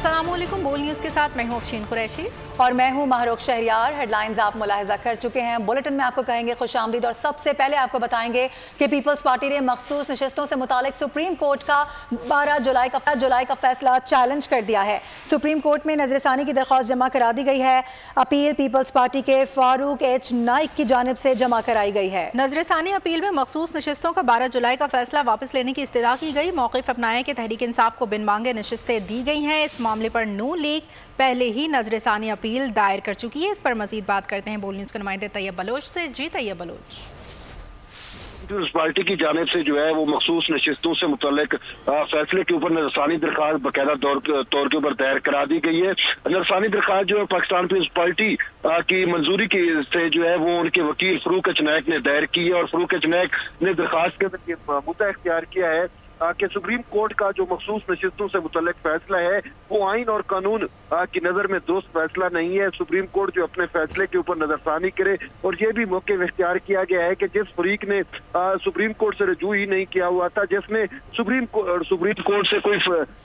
अस्सलामुअलैकुम। बोल न्यूज़ के साथ मैं हूं अफशीन कुरैशी और मैं हूं महरूख शहरियार। हेडलाइंस आप मुलाहिजा कर चुके हैं। बुलेटिन में आपको कहेंगे खुशामदीद और सबसे पहले आपको बताएंगे कि पीपल्स पार्टी ने मखसूस नशिस्तों से मुतालिक सुप्रीम कोर्ट का 12 जुलाई का फैसला चैलेंज कर दिया है। सुप्रीम कोर्ट में नजरसानी की दरख्वास्त जमा करा दी गई है। अपील पीपल्स पार्टी के फारूक एच नाइक की जानिब से जमा कराई गई है। नजरसानी अपील में मखसूस नशिस्तों का 12 जुलाई का फैसला वापस लेने की इस्तदा की गई। मौक़िफ़ अपनाया कि तहरीक इंसाफ को बिन मांगे नशिस्तें दी गई हैं। इस मामले पर नून लीग पहले ही नजरसानी अपील दायर कर चुकी है। इस पर मजीद बात करते हैं बोल न्यूज़ के नुमाइंदे तैयब बलोच से। जी तैयब बलोच। पीपल्स पार्टी की जानिब से जो है वो मखसूस नशिस्तों से मुतल्लिक फैसले के ऊपर नजरसानी दरख्वास्त बाकायदा तौर के ऊपर दायर करा दी गई है। नजरसानी दरख्वास्त जो है पाकिस्तान पीपल्स पार्टी की मंजूरी की से जो है वो उनके वकील फरूक एच नाइक ने दायर की है और फरूक एच नाइक ने दरख्वास्त के अंदर ये मुद्दा इख्तियार किया है कि सुप्रीम कोर्ट का जो मखसूस नशिस्तों से मुतल्लिक फैसला है वो आइन और कानून की नजर में दुरुस्त फैसला नहीं है। सुप्रीम कोर्ट जो अपने फैसले के ऊपर नजरसानी करे और ये भी मौके इख्तियार किया गया है कि जिस फरीक ने सुप्रीम कोर्ट से रजू ही नहीं किया हुआ था, जिसने सुप्रीम कोर्ट से कोई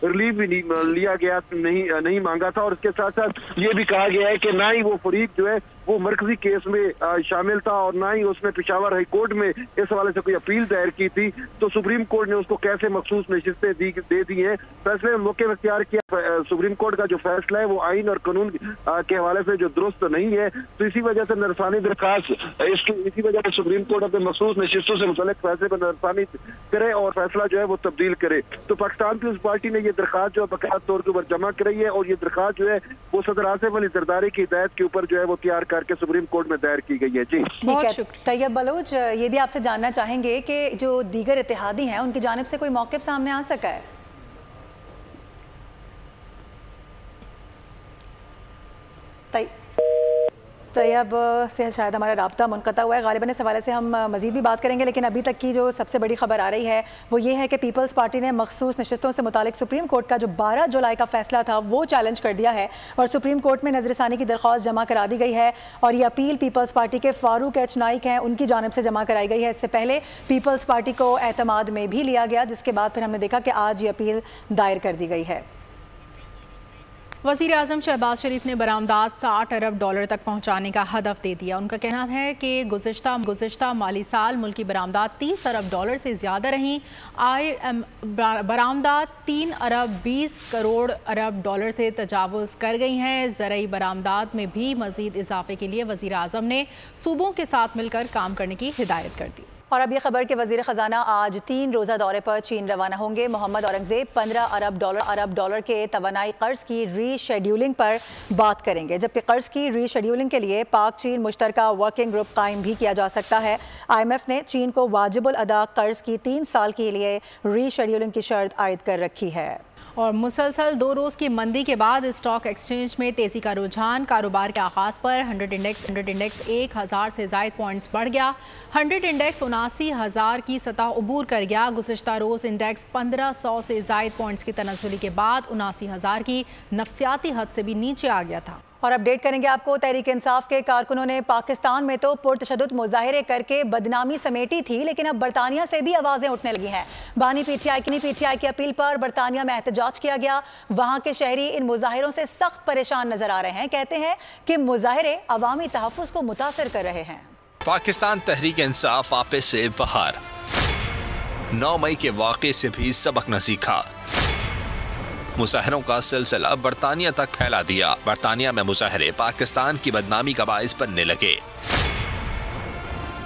रिलीफ भी नहीं लिया गया नहीं मांगा था, और इसके साथ साथ ये भी कहा गया है कि ना ही वो फरीक जो है वो मरकजी केस में शामिल था और ना ही उसने पेशावर हाई कोर्ट में इस हवाले से कोई अपील दायर की थी, तो सुप्रीम कोर्ट ने उसको कैसे मखसूस नशिस्तें दे दी हैं। फैसले में मौके इख्तियार किया सुप्रीम कोर्ट का जो फैसला है वो आइन और कानून के हवाले से जो दुरुस्त नहीं है, तो इसी वजह से नजरसानी दरख्वास्त इसी वजह से सुप्रीम कोर्ट अपने मखसूस नशिस्तों से मुतल्लिक फैसले पर नजरसानी करे और फैसला जो है वो तब्दील करे। तो पाकिस्तान पीपल्स पार्टी ने ये दरख्वास्त जो है बाकायदा तौर के ऊपर जमा कराई है और ये दरख्वास्त जो है वो सदर आसिफ अली जरदारी की हिदायत के ऊपर जो है वो तैयार करके सुप्रीम कोर्ट में दायर की गई है। जी ठीक है तैयब बलोच, ये भी आपसे जानना चाहेंगे कि जो दीगर इत्तेहादी हैं उनकी जानिब से कोई मौक़िफ़ सामने आ सका है? तैयब से शायद हमारा राब्ता मुनक़ता हुआ है। ग़ालिबन इस हवाले से हम मज़ीद भी बात करेंगे, लेकिन अभी तक की जो सबसे बड़ी खबर आ रही है वो ये है कि पीपल्स पार्टी ने मखसूस नशिस्तों से मुतालिक सुप्रीम कोर्ट का जो 12 जुलाई का फैसला था वो चैलेंज कर दिया है और सुप्रीम कोर्ट में नजरसानी की दरख्वास्त जमा करा दी गई है। और ये अपील पीपल्स पार्टी के फारूक एच नाइक हैं उनकी जानिब से जमा कराई गई है। इससे पहले पीपल्स पार्टी को एतमाद में भी लिया गया, जिसके बाद फिर हमने देखा कि आज ये अपील दायर कर दी गई है। वज़ीर आज़म शहबाज शरीफ ने बरामदात 60 अरब डॉलर तक पहुँचाने का हदफ दे दिया। उनका कहना है कि गुज़िश्ता माली साल मुल्की बरामदात 30 अरब डॉलर से ज़्यादा रहीं। बरामदात 3 अरब 20 करोड़ अरब डॉलर से तजावुज़ कर गई हैं। ज़रई बरामदात में भी मज़ीद इजाफे के लिए वज़ीर आज़म ने सूबों के साथ मिलकर काम करने की हिदायत कर दी। और अब ये खबर कि वज़ीर ख़जाना आज 3 रोज़ा दौरे पर चीन रवाना होंगे। मोहम्मद औरंगज़ेब 15 अरब डॉलर के तवानाई कर्ज की रीशेड्यूलिंग पर बात करेंगे, जबकि कर्ज की रीशेड्यूलिंग के लिए पाक चीन मुश्तरका वर्किंग ग्रुप कायम भी किया जा सकता है। IMF ने चीन को वाजिबुल अदा कर्ज की 3 साल के लिए रीशेड्यूलिंग की शर्त आयद कर रखी है। और मुसलसल 2 रोज़ की मंदी के बाद स्टॉक एक्सचेंज में तेज़ी का रुझान। कारोबार के आगाज़ पर 100 इंडेक्स 1000 से ज़ायद पॉइंट्स बढ़ गया। 100 इंडेक्स 79,000 की सतह उबूर कर गया। गुज़िश्ता रोज़ इंडेक्स 1500 से ज़ायद पॉइंट्स की तनज़्ज़ुली के बाद 79,000 की नफसियाती हद से भी नीचे आ गया था। और अपडेट करेंगे आपको, तहरीक इंसाफ के कारकुनों ने पाकिस्तान में तो पुरतशद्दुद मुजाहिरे करके बदनामी समेटी थी, लेकिन अब बरतानिया से भी आवाज़ें उठने लगी हैं। बानी पीटीआई की अपील पर बरतानिया में एहतजाज किया गया। वहाँ के शहरी इन मुजाहिरों से सख्त परेशान नजर आ रहे हैं। कहते हैं कि मुजाहिरे अवामी तहफ़्फ़ुज़ को मुतासिर कर रहे हैं। पाकिस्तान तहरीक इंसाफ आपे से बाहर, 9 मई के वाक़े से भी सबक न सीखा। मुजाहिरों का सिलसिला बरतानिया तक फैला दिया। बरतानिया में मुजाहिरे पाकिस्तान की बदनामी का बाइस बनने लगे।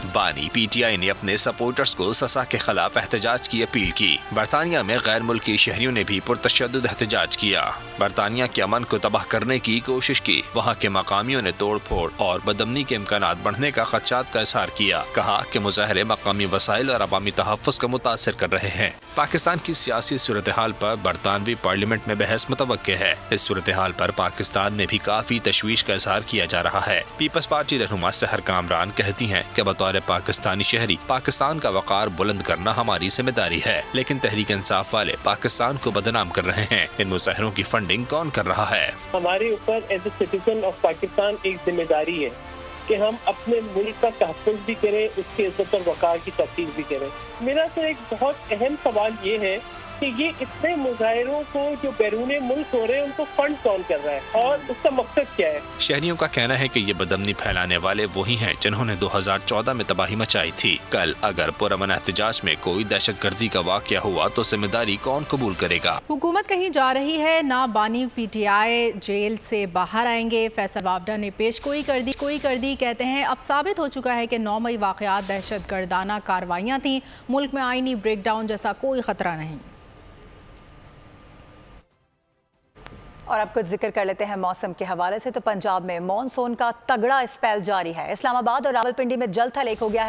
बानी पीटीआई ने अपने सपोर्टर्स को ससा के खिलाफ एहतजाज की अपील की। बरतानिया में गैर मुल्की शहरियों ने भी पुरतशद्दुद एहतजाज किया। बरतानिया के अमन को तबाह करने की कोशिश की। वहाँ के मकामियों ने तोड़ फोड़ और बदअमनी के इम्कानात बढ़ने का खदशात का इज़हार किया। कहा कि मुजाहिरे मकामी वसाइल और अवामी तहफ़्फ़ुज़ को मुतासिर कर रहे हैं। पाकिस्तान की सियासी सूरत हाल पर बरतानवी पार्लियामेंट में बहस मुतवक्के है। इस सूरत हाल पर पाकिस्तान में भी काफी तशवीश का इज़हार किया जा रहा है। पीपल्स पार्टी रहनुमा सहर कामरान कहती हैं कि बतौर पाकिस्तानी शहरी पाकिस्तान का वक़ार बुलंद करना हमारी जिम्मेदारी है, लेकिन तहरीक इंसाफ वाले पाकिस्तान को बदनाम कर रहे हैं। इन मुजाहिरों की फंडिंग कौन कर रहा है? हमारे ऊपर as a citizen of Pakistan एक जिम्मेदारी है कि हम अपने मुल्क का तहफ़्फ़ुज़ भी करें, उसकी इज्जत और वक़ार की तफसील भी करें। मेरा तो एक बहुत अहम सवाल ये है कि ये इतने मुजाहिरों को जो बैरूने मुल्क हो रहे हैं उनको फंड कौन कर रहा है और उसका मकसद क्या है। शहरियों का कहना है कि ये बदअमनी फैलाने वाले वही हैं जिन्होंने 2014 में तबाही मचाई थी। कल अगर पुरअमन एहतजाज में कोई दहशतगर्दी का वाकया हुआ तो जिम्मेदारी कौन कबूल करेगा। हुकूमत कहीं जा रही है ना बानी PTI जेल से बाहर आएंगे। फैसल वावडा ने पेश कोई कर दी कहते हैं अब साबित हो चुका है कि 9 मई वाकयात दहशतगर्दाना कार्रवाइयाँ थी। मुल्क में आईनी ब्रेकडाउन जैसा कोई खतरा नहीं। और अब कुछ जिक्र कर लेते हैं मौसम के हवाले से। तो पंजाब में मॉनसून का तगड़ा स्पेल जारी है। इस्लामाबाद और रावलपिंडी में जल थल एक हो गया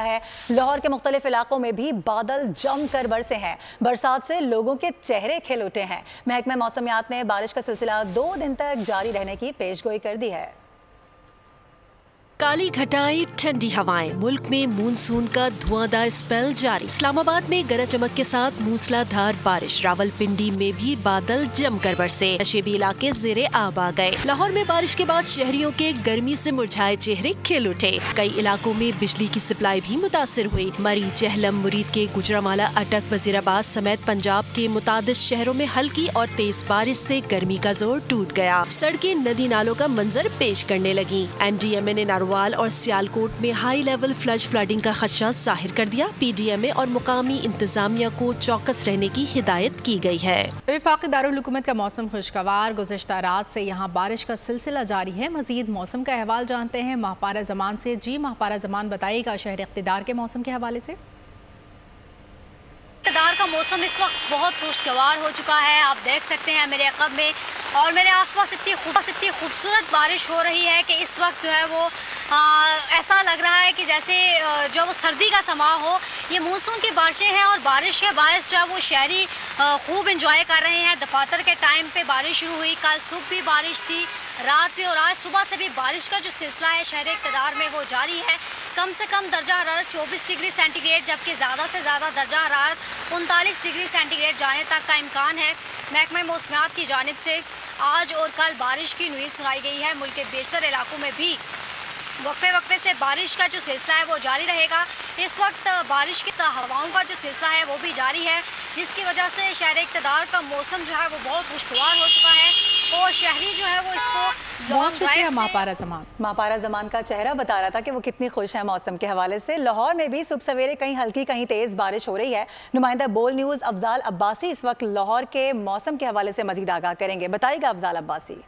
है। लाहौर के मुख्तलिफ इलाकों में भी बादल जमकर बरसे हैं। बरसात से लोगों के चेहरे खिल उठे हैं। महकमा मौसमियात ने बारिश का सिलसिला 2 दिन तक जारी रहने की पेशगोई कर दी है। काली घटाएं, ठंडी हवाएं, मुल्क में मानसून का धुआंधार स्पेल जारी। इस्लामाबाद में गरज चमक के साथ मूसलाधार बारिश। रावलपिंडी में भी बादल जमकर बरसे। नशेबी इलाके ज़ेरे आब आ गए। लाहौर में बारिश के बाद शहरियों के गर्मी से मुरझाए चेहरे खिल उठे। कई इलाकों में बिजली की सप्लाई भी मुतासिर हुई। मरी, जहलम, मुरीद के गुजरामाला, अटक, वजीराबाद समेत पंजाब के मुतादिद शहरों में हल्की और तेज बारिश से गर्मी का जोर टूट गया। सड़कें नदी नालों का मंजर पेश करने लगी। NDMA ने नारोवाल और सियालकोट में हाई लेवल फ्लडिंग का खदशा जाहिर कर दिया। PDMA और मुकामी इंतजामिया को चौकस रहने की हिदायत की गई है। वफाकी दारुल हुकूमत का मौसम खुशगवार। गुज़िश्ता रात से यहाँ बारिश का सिलसिला जारी है। मजीद मौसम का अहवाल जानते हैं माहपारा जमान से। जी माहपारा जमान, बताइएगा शहर इख्तिदार के मौसम के हवाले से। इख्तिदार का मौसम इस वक्त बहुत खुशगवार हो चुका है। आप देख सकते हैं मेरे अक़ब में और मेरे आसपास इतनी खूबसूरत बारिश हो रही है कि इस वक्त जो है वो ऐसा लग रहा है कि जैसे जो है वो सर्दी का समा हो। ये मानसून की बारिशें हैं और बारिश के बायस जो है वो शहरी खूब इंजॉय कर रहे हैं। दफातर के टाइम पे बारिश शुरू हुई, कल सुबह भी बारिश थी, रात भी और आज सुबह से भी बारिश का जो सिलसिला है शहर इख्तिदार में वो जारी है। कम से कम दर्जा हरारत 24 डिग्री सेंटीग्रेड जबकि ज़्यादा से ज़्यादा दर्जा हरारत 39 डिग्री सेंटीग्रेड जाने तक का इम्कान है। महकमा मौसमियात की जानिब से आज और कल बारिश की नुईद सुनाई गई है। मुल्क के बेशतर इलाकों में भी वक्फे से बारिश का जो सिलसिला है वो जारी रहेगा। इस वक्त बारिश की हवाओं का जो सिलसिला है वो भी जारी है, जिसकी वजह से शहर इख्तिदार का मौसम जो है वो बहुत खुशगवार हो चुका है और शहरी जो है वो इसको लॉन्ग ड्राइव से माहपारा जमान का चेहरा बता रहा था कि वो कितनी खुश है मौसम के हवाले से। लाहौर में भी सुबह सवेरे कहीं हल्की कहीं तेज बारिश हो रही है। नुमाइंदा बोल न्यूज़ अफजाल अब्बासी इस वक्त लाहौर के मौसम के हवाले से मजीद आगाह करेंगे। बताइएगा अफजाल अब्बासी।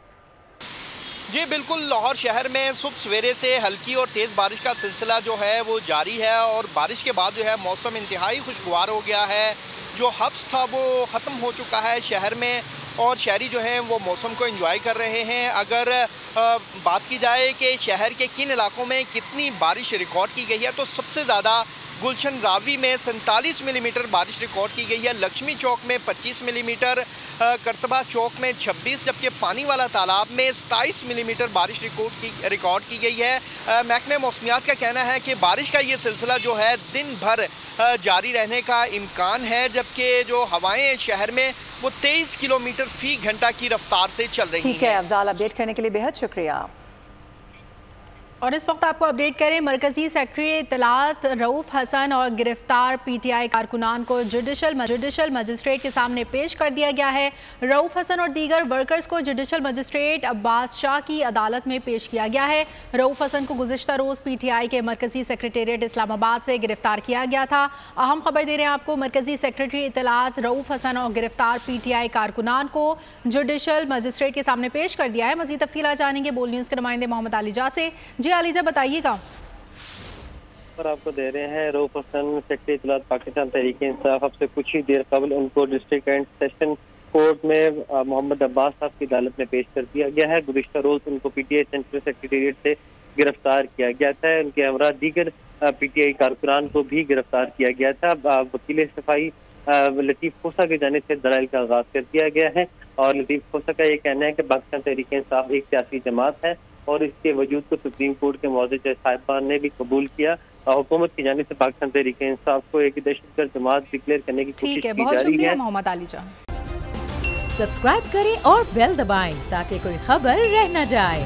जी बिल्कुल, लाहौर शहर में सुबह सवेरे से हल्की और तेज़ बारिश का सिलसिला जो है वो जारी है और बारिश के बाद जो है मौसम इंतहाई खुशगवार हो गया है। जो हब्स था वो ख़त्म हो चुका है शहर में और शहरी जो हैं वो मौसम को एंजॉय कर रहे हैं। अगर बात की जाए कि शहर के किन इलाकों में कितनी बारिश रिकॉर्ड की गई है तो सबसे ज़्यादा गुलशन रावी में 47 मिलीमीटर बारिश रिकॉर्ड की गई है। लक्ष्मी चौक में 25 मिलीमीटर, करतबा चौक में 26, जबकि पानी वाला तालाब में 27 मिलीमीटर बारिश रिकॉर्ड की गई है। महकमे मौसमियात का कहना है कि बारिश का ये सिलसिला जो है दिन भर जारी रहने का इम्कान है, जबकि जो हवाएं शहर में वो 23 किलोमीटर फी घंटा की रफ्तार से चल रही हैं। ठीक है अफजाल, अपडेट करने के लिए बेहद शुक्रिया। और इस वक्त आपको अपडेट करें, मरकजी सेक्रेटरी इत्तलात रऊफ हसन और गिरफ्तार PTI कारकुनान को जुडिशल मजिस्ट्रेट के सामने पेश कर दिया गया है। रऊफ हसन और दीगर वर्कर्स को जुडिशल मजिस्ट्रेट अब्बास शाह की अदालत में पेश किया गया है। रऊफ हसन को गुज़िश्ता रोज़ PTI के मरकजी सेक्रेटेरिएट इस्लामाबाद से गिरफ्तार किया गया था। अहम खबर दे रहे हैं आपको, मरकजी सेक्रेटरी इत्तलात रऊफ हसन और गिरफ्तार PTI कारकुनान को जुडिशल मजिस्ट्रेट के सामने पेश कर दिया है। मज़ीद तफसीलात जानेंगे बोल न्यूज़ के नुमाइंदे मोहम्मद अलीजा से। जी अलीजा, बताइएगा। पर आपको दे रहे हैं रऊफ हसन सेक्रेटरी इत्तलात पाकिस्तान तहरीक इंसाफ। अब से कुछ ही देर कबल उनको डिस्ट्रिक्ट एंड सेशन कोर्ट में मोहम्मद अब्बास साहब की अदालत में पेश कर दिया गया है। गुज़िश्ता रोज उनको PTI सेंट्रल सेक्रेटेरिएट से गिरफ्तार किया गया था। उनके हमरा दीगर PTI कारकुनान को भी गिरफ्तार किया गया था। वकील सफाई लतीफ़ खोसा की जानिब से दलाइल का आगाज कर दिया गया है और लतीफ़ खोसा का ये कहना है कि पाकिस्तान तहरीक इंसाफ एक सियासी जमात है और इसके वजूद को सुप्रीम कोर्ट के मौजूद जज साहिबान ने भी कबूल किया। हुकूमत की जानिब से पाकिस्तान तहरीक इंसाफ को एक दहशतगर्द जमात डिक्लेयर करने की कोशिश की जा रही है। मोहम्मद अलीजा, सब्सक्राइब करें और बेल दबाएं ताकि कोई खबर रह न जाए।